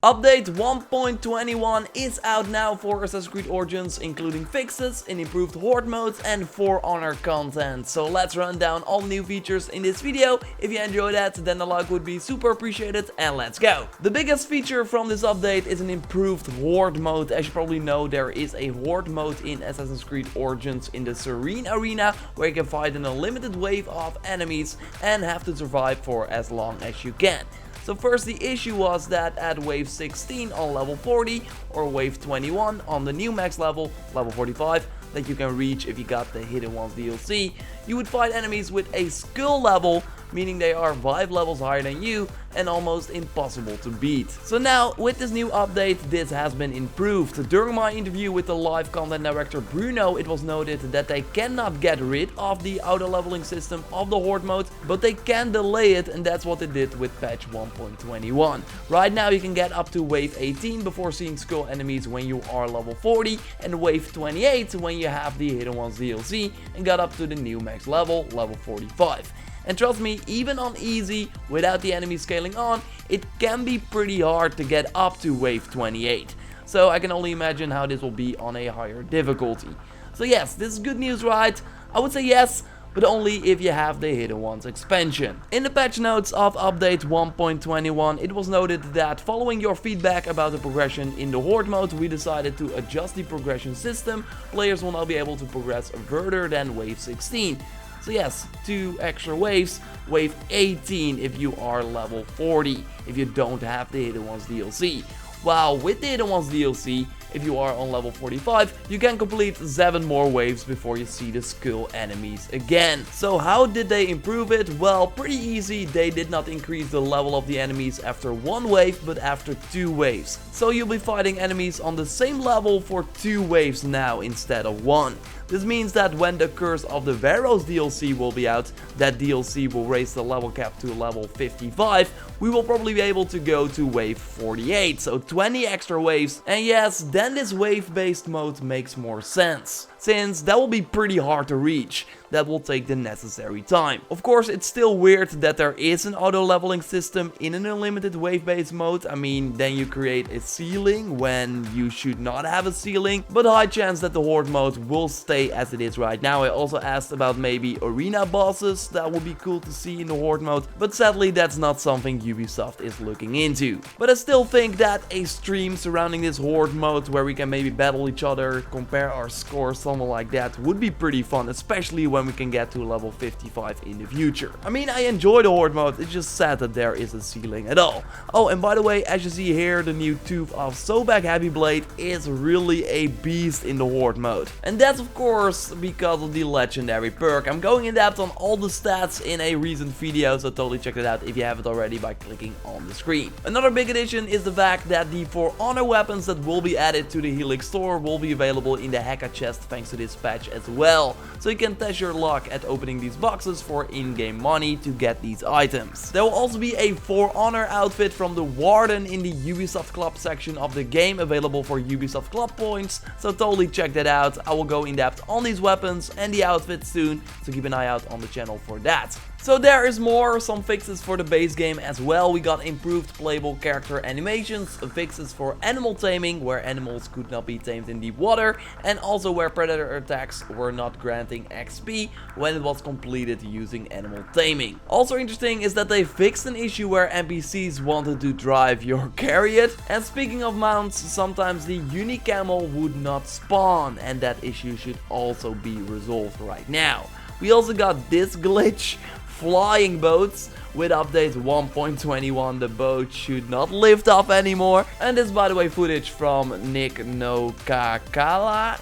Update 1.21 is out now for Assassin's Creed Origins, including fixes, an improved Horde mode and For Honor content. So let's run down all new features in this video. If you enjoy that, then a like would be super appreciated, and let's go. The biggest feature from this update is an improved Horde mode. As you probably know, there is a Horde mode in Assassin's Creed Origins in the Serene Arena, where you can fight an unlimited wave of enemies and have to survive for as long as you can. So first, the issue was that at wave 16 on level 40 or wave 21 on the new max level, level 45, that you can reach if you got the Hidden Ones DLC, you would fight enemies with a skill level, meaning they are 5 levels higher than you and almost impossible to beat. So now, with this new update, this has been improved. During my interview with the live content director Bruno, it was noted that they cannot get rid of the auto leveling system of the Horde mode, but they can delay it, and that's what they did with patch 1.21. Right now you can get up to wave 18 before seeing skull enemies when you are level 40, and wave 28 when you have the Hidden Ones DLC and got up to the new max level, level 45. And trust me, even on easy, without the enemy scaling on, it can be pretty hard to get up to wave 28. So I can only imagine how this will be on a higher difficulty. So yes, this is good news, right? I would say yes, but only if you have the Hidden Ones expansion. In the patch notes of update 1.21, it was noted that following your feedback about the progression in the Horde mode, we decided to adjust the progression system. Players will now be able to progress further than wave 16. So yes, 2 extra waves, wave 18 if you are level 40, if you don't have the Hidden Ones DLC. While with the Hidden Ones DLC, if you are on level 45, you can complete 7 more waves before you see the skull enemies again. So how did they improve it? Well, pretty easy. They did not increase the level of the enemies after 1 wave, but after 2 waves. So you'll be fighting enemies on the same level for 2 waves now instead of 1. This means that when the Curse of the Pharaohs DLC will be out, that DLC will raise the level cap to level 55, we will probably be able to go to wave 48, so 20 extra waves. And yes, then this wave-based mode makes more sense, since that will be pretty hard to reach. That will take the necessary time. Of course, it's still weird that there is an auto leveling system in an unlimited wave-based mode. I mean, then you create a ceiling when you should not have a ceiling, but high chance that the Horde mode will stay as it is right now. I also asked about maybe arena bosses. That would be cool to see in the Horde mode, but sadly that's not something Ubisoft is looking into. But I still think that a stream surrounding this Horde mode, where we can maybe battle each other, compare our scores, something like that, would be pretty fun, especially when we can get to level 55 in the future. I mean, I enjoy the Horde mode, it's just sad that there is a ceiling at all. Oh, and by the way, as you see here, the new Tooth of Sobek Heavy Blade is really a beast in the Horde mode. And that's of course because of the legendary perk. I'm going in depth on all the stats in a recent video, so totally check it out if you haven't already by clicking on the screen. Another big addition is the fact that the For Honor weapons that will be added to the Helix store will be available in the Heka chest thanks to this patch as well. So you can test your luck at opening these boxes for in-game money to get these items. There will also be a For Honor outfit from the Warden in the Ubisoft Club section of the game, available for Ubisoft Club points, so totally check that out. I will go in depth on these weapons and the outfits soon, so keep an eye out on the channel for that. So there is more, some fixes for the base game as well. We got improved playable character animations, fixes for animal taming, where animals could not be tamed in deep water, and also where predator attacks were not granting XP when it was completed using animal taming. Also interesting is that they fixed an issue where NPCs wanted to drive your chariot. And speaking of mounts, sometimes the unique camel would not spawn, and that issue should also be resolved right now. We also got this glitch, flying boats. With update 1.21, the boat should not lift up anymore. And this, by the way, footage from yXkAqZLiE,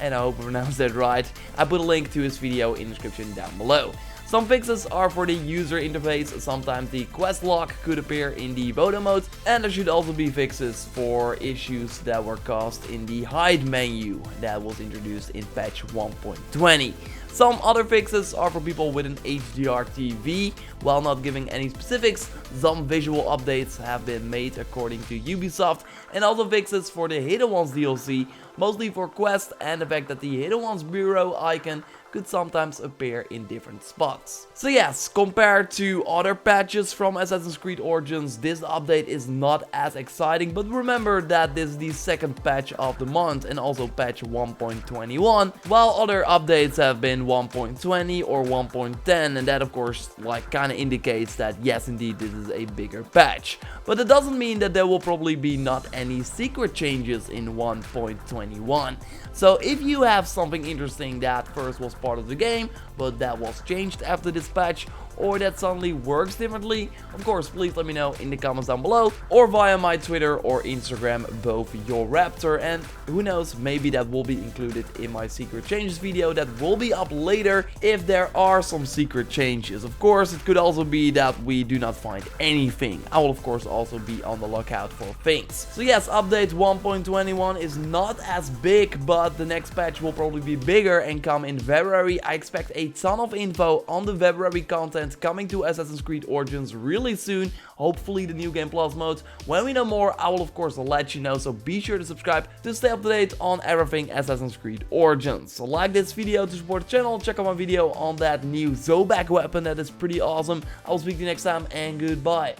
and I hope I pronounced that right. I put a link to his video in the description down below. Some fixes are for the user interface. Sometimes the quest log could appear in the photo mode, and there should also be fixes for issues that were caused in the hide menu that was introduced in patch 1.20. Some other fixes are for people with an HDR TV. While not giving any specifics, some visual updates have been made according to Ubisoft, and also fixes for the Hidden Ones DLC, mostly for quests and the fact that the Hidden Ones bureau icon could sometimes appear in different spots. So yes, compared to other patches from Assassin's Creed Origins, this update is not as exciting, but remember that this is the second patch of the month and also patch 1.21, while other updates have been 1.20 or 1.10, and that of course like kinda indicates that yes, indeed this is a bigger patch. But it doesn't mean that there will probably be not any secret changes in 1.21. So if you have something interesting that first was part of the game, but that was changed after this patch, or that suddenly works differently, of course please let me know in the comments down below, or via my Twitter or Instagram, both JorRaptor, and who knows, maybe that will be included in my secret changes video that will be up later if there are some secret changes. Of course, it could also be that we do not find anything. I will of course also be on the lookout for things. So yes, update 1.21 is not as big, but the next patch will probably be bigger and come in February. I expect a ton of info on the February content coming to Assassin's Creed Origins really soon, hopefully the New Game Plus mode. When we know more, I will of course let you know, so be sure to subscribe to stay up to date on everything Assassin's Creed Origins. So like this video to support the channel, check out my video on that new Zoback weapon that is pretty awesome. I will speak to you next time and goodbye.